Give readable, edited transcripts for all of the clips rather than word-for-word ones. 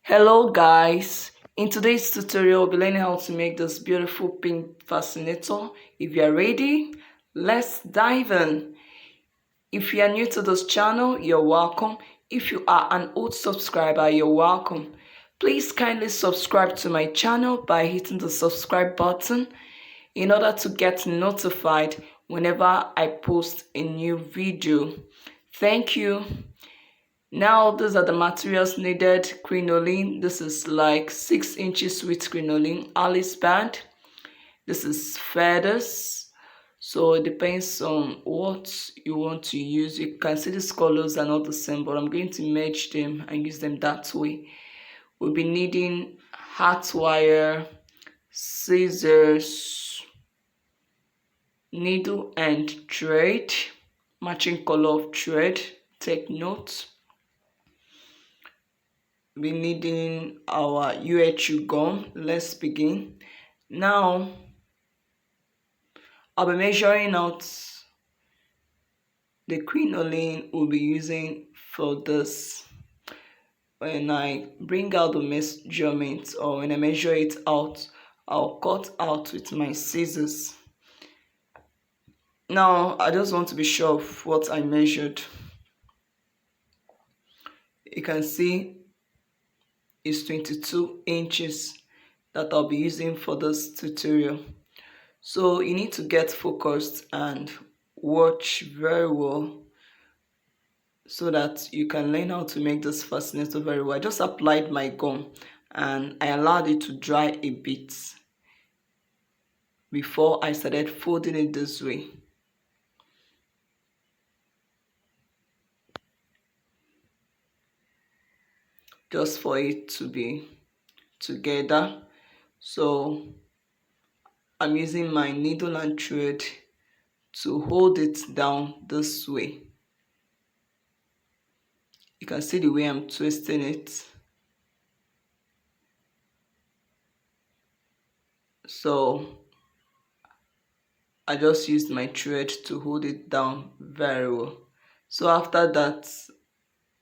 Hello guys, in today's tutorial we'll be learning how to make this beautiful pink fascinator. If you are ready, let's dive in. If you are new to this channel, you're welcome. If you are an old subscriber, you're welcome. Please kindly subscribe to my channel by hitting the subscribe button in order to get notified whenever I post a new video. Thank you. Now these are the materials needed. Crinoline, this is like 6 inches with crinoline. Alice band, this is feathers. So it depends on what you want to use. You can see these colors are not the same, but I'm going to merge them and use them that way. We'll be needing heart wire, scissors, needle and thread, matching color of thread. Take note. Be needing our UHU gum. Let's begin. Now I'll be measuring out the crinoline we'll be using for this. When I bring out the measurement or when I measure it out, I'll cut out with my scissors. Now I just want to be sure of what I measured. You can see it's 22 inches that I'll be using for this tutorial. So you need to get focused and watch very well so that you can learn how to make this fascinator very well. I just applied my gum and I allowed it to dry a bit before I started folding it this way. Just for it to be together. So I'm using my needle and thread to hold it down this way. You can see the way I'm twisting it. So I just used my thread to hold it down very well. So after that,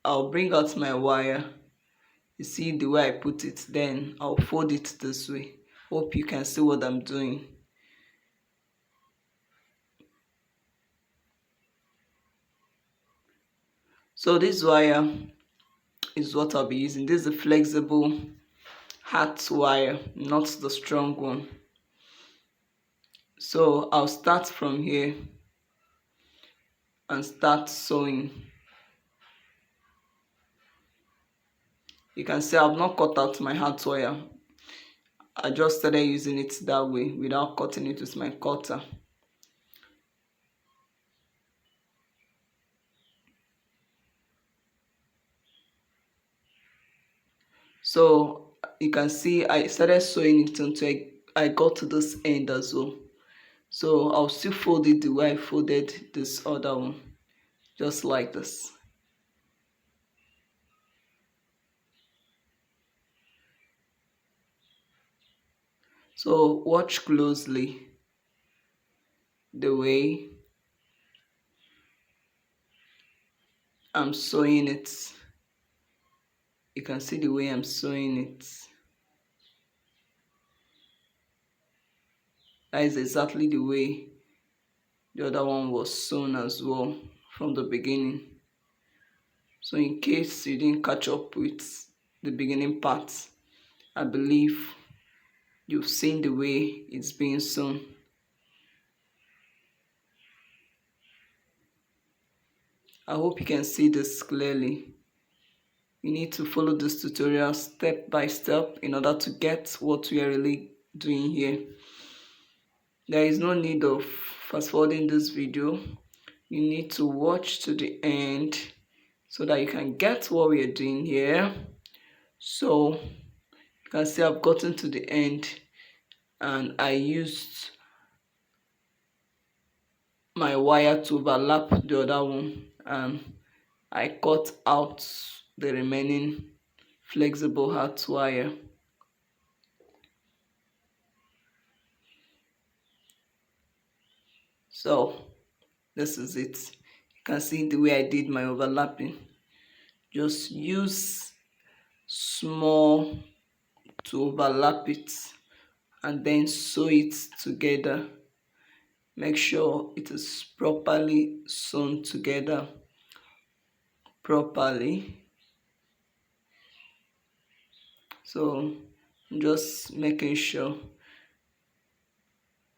I'll bring out my wire. You see the way I put it, then I'll fold it this way. Hope you can see what I'm doing. So this wire is what I'll be using. This is a flexible heart wire, not the strong one. So I'll start from here and start sewing. You can see I've not cut out my heart wire. I just started using it that way without cutting it with my cutter. So you can see I started sewing it until I got to this end as well. So I'll still fold it the way I folded this other one, just like this. So watch closely the way I'm sewing it. You can see the way I'm sewing it. That is exactly the way the other one was sewn as well from the beginning. So in case you didn't catch up with the beginning part, I believe you've seen the way it's being sewn. I hope you can see this clearly. You need to follow this tutorial step by step in order to get what we are really doing here. There is no need of fast forwarding this video. You need to watch to the end so that you can get what we are doing here. So you can see I've gotten to the end and I used my wire to overlap the other one and I cut out the remaining flexible heart wire. So this is it. You can see the way I did my overlapping. Just use small to overlap it, and then sew it together. Make sure it is properly sewn together properly. So I'm just making sure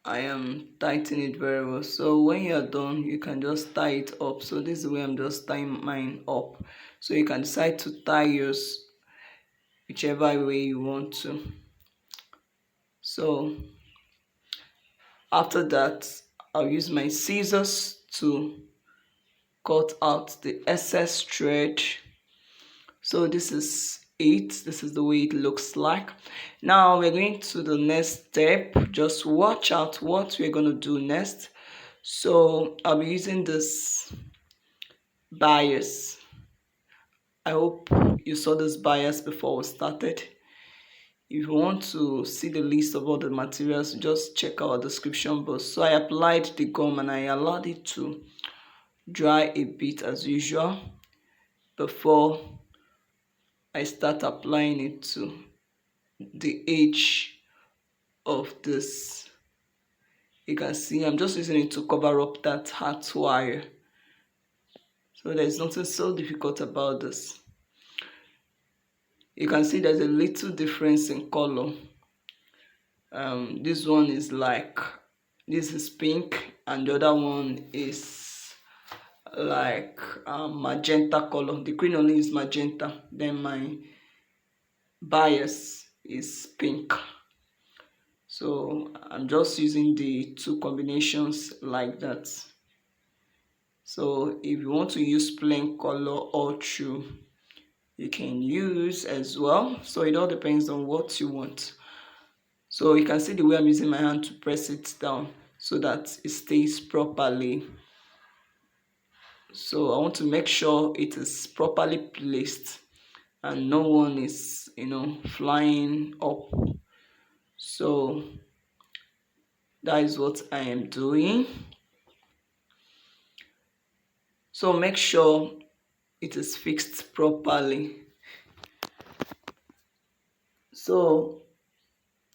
I am tightening it very well. So when you're done, you can just tie it up. So this is the way I'm just tying mine up. So you can decide to tie yours whichever way you want to. So after that, I'll use my scissors to cut out the excess thread. So this is it. This is the way it looks like. Now we're going to the next step. Just watch out what we're going to do next. So I'll be using this bias. I hope you saw this bias before we started. If you want to see the list of all the materials, just check our description box. So I applied the gum and I allowed it to dry a bit as usual before I start applying it to the edge of this. You can see I'm just using it to cover up that hot wire. So there's nothing so difficult about this. You can see there's a little difference in color. This one is like, this is pink and the other one is like magenta color. The crinoline is magenta, then my bias is pink. So I'm just using the two combinations like that. So if you want to use plain color all through, you can use as well. So it all depends on what you want. So you can see the way I'm using my hand to press it down so that it stays properly. So I want to make sure it is properly placed and no one is, flying up. So that is what I am doing. So make sure it is fixed properly. So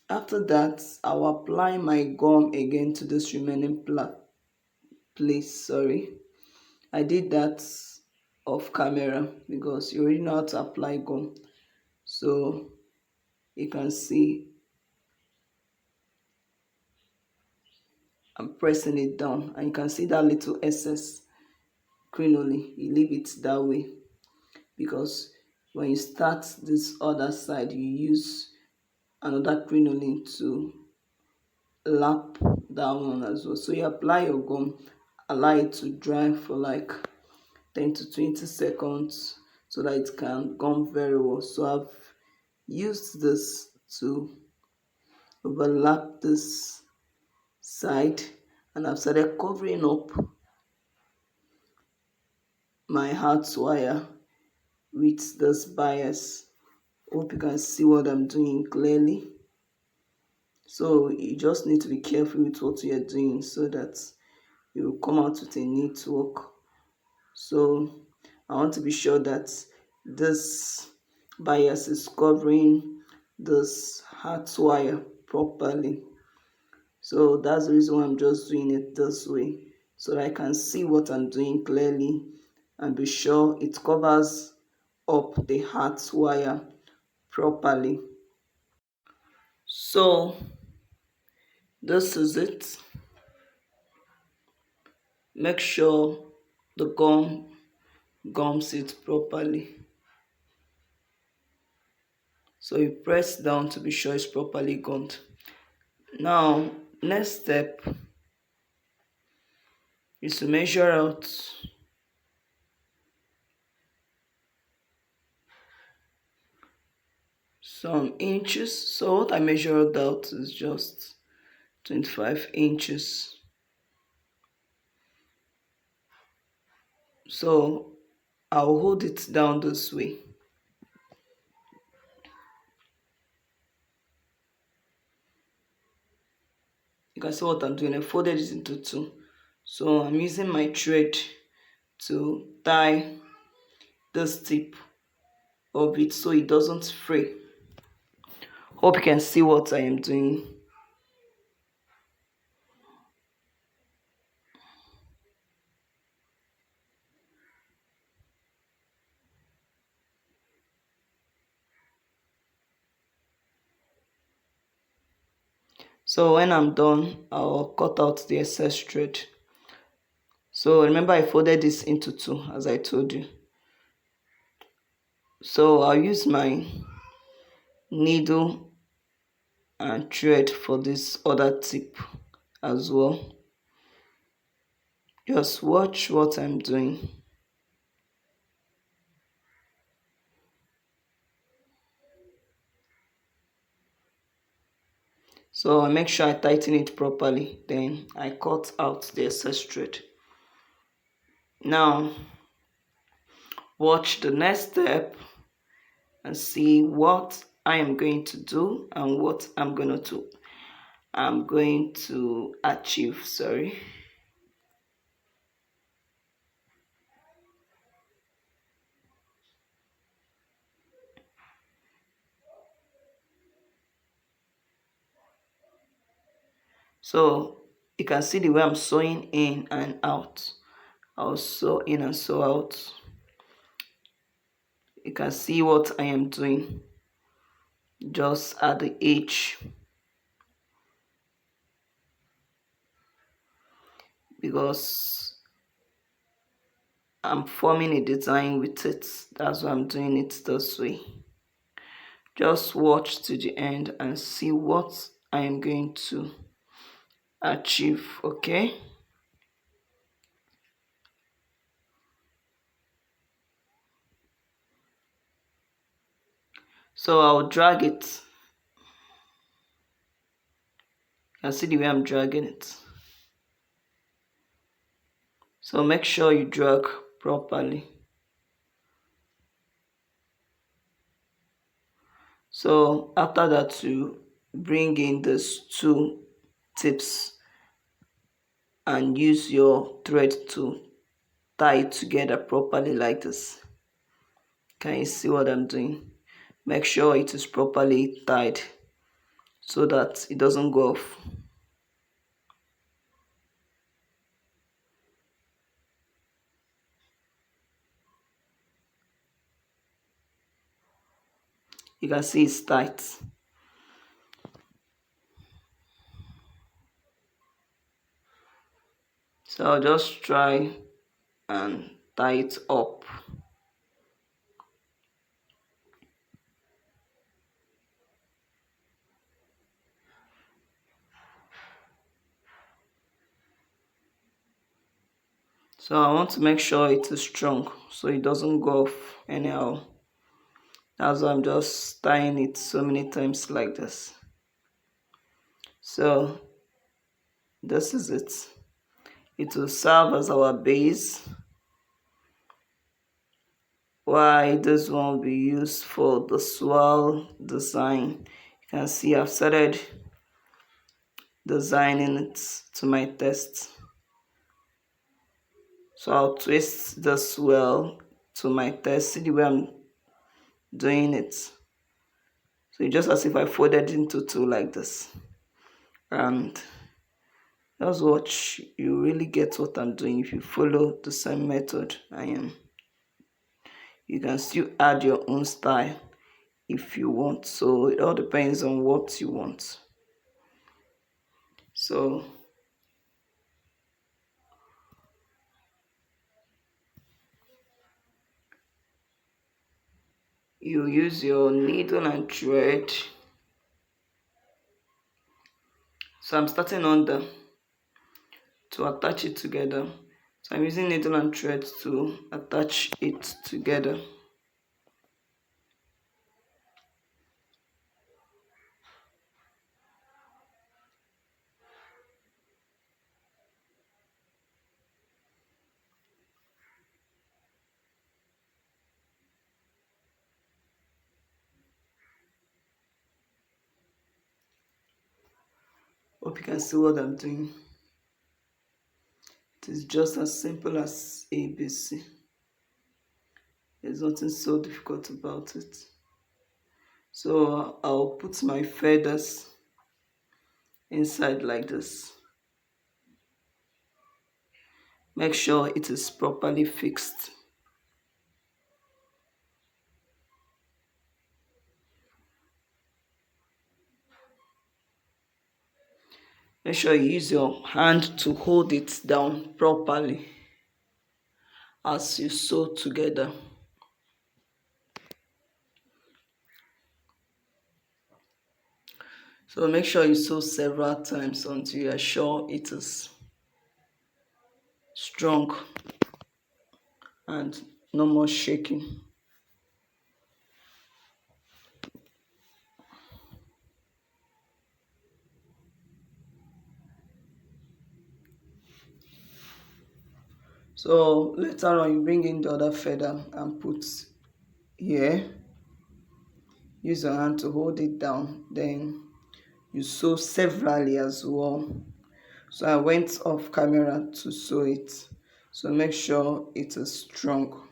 after that, I'll apply my gum again to this remaining place. Sorry, I did that off camera because you already know how to apply gum. So you can see I'm pressing it down and you can see that little excess crinoline. You leave it that way because when you start this other side, you use another crinoline to lap that one as well. So you apply your gum, allow it to dry for like 10 to 20 seconds so that it can gum very well. So I've used this to overlap this side and I've started covering up my hard wire with this bias. Hope you can see what I'm doing clearly. So you just need to be careful with what you're doing so that you will come out with a neat work. So I want to be sure that this bias is covering this hard wire properly. So that's the reason why I'm just doing it this way, so that I can see what I'm doing clearly and be sure it covers up the hard wire properly. So this is it. Make sure the gums it properly. So you press down to be sure it's properly gummed. Now, next step is to measure out some inches. So what I measured out is just 25 inches. So I'll hold it down this way. You can see what I'm doing. I folded it into two. So I'm using my thread to tie this tip of it so it doesn't fray. Hope you can see what I am doing. So when I'm done, I'll cut out the excess thread. So remember I folded this into two as I told you. So I'll use my needle and thread for this other tip as well. Just watch what I'm doing. So I make sure I tighten it properly, then I cut out the excess thread. Now watch the next step and see what I am going to do and what I'm going to achieve, sorry. So you can see the way I'm sewing in and out. I'll sew in and sew out. You can see what I am doing just at the edge, because I'm forming a design with it. That's why I'm doing it this way. Just watch to the end and see what I am going to achieve, okay? So I'll drag it. You can see the way I'm dragging it. So make sure you drag properly. So after that, you bring in these two tips and use your thread to tie it together properly like this. Can you see what I'm doing? Make sure it is properly tied so that it doesn't go off. You can see it's tight. So I'll just try and tie it up. So I want to make sure it is strong so it doesn't go off anyhow. That's why I'm just tying it so many times like this. So this is it. It will serve as our base, why this one will be used for the swirl design. You can see I've started designing it to my test. So I'll twist the swirl to my test. See the way I'm doing it. So it's just as if I folded into two like this. And just watch, you really get what I'm doing if you follow the same method I am. You can still add your own style if you want, so it all depends on what you want. So you use your needle and thread. So I'm starting under to attach it together. So I'm using needle and thread to attach it together. Hope you can see what I'm doing. It is just as simple as ABC. There's nothing so difficult about it. So I'll put my feathers inside like this. Make sure it is properly fixed. Make sure you use your hand to hold it down properly as you sew together. So make sure you sew several times until you are sure it is strong and no more shaking. So later on, you bring in the other feather and put here. Use your hand to hold it down. Then you sew severally as well. So I went off camera to sew it. So make sure it is strong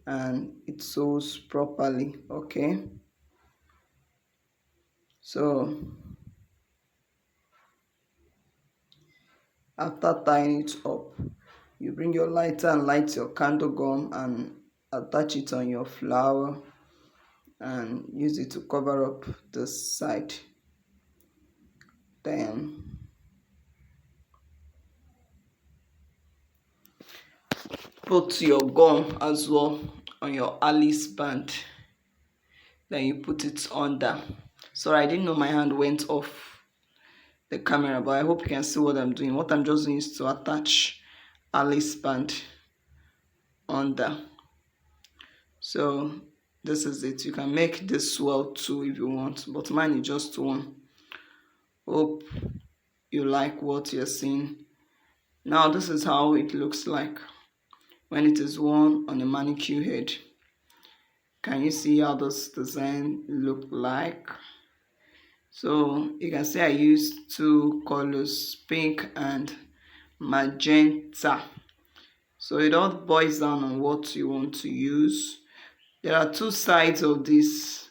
and it sews properly. Okay. So after tying it up, you bring your lighter and light your candle gum and attach it on your flower and use it to cover up the side. Then put your gum as well on your Alice band. Then you put it under. Sorry, I didn't know my hand went off the camera, but I hope you can see what I'm doing. What I'm just doing is to attach Alice band under. So this is it. You can make this swirl too if you want, but mine is just one. Hope you like what you're seeing. Now this is how it looks like when it is worn on a manicure head. Can you see how this design look like? So you can see I used two colors, pink and magenta. So it all boils down on what you want to use. There are two sides of this.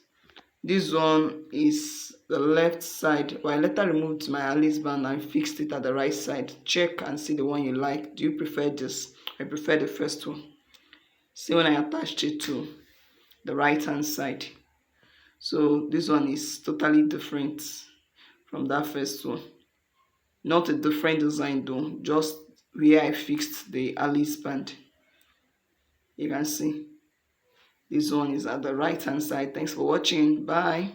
This one is the left side, but I later removed my Alice band and fixed it at the right side. Check and see the one you like. Do you prefer this? I prefer the first one. See when I attached it to the right hand side. So this one is totally different from that first one. Not a different design though, just where I fixed the Alice band. You can see this one is at the right hand side. Thanks for watching. Bye.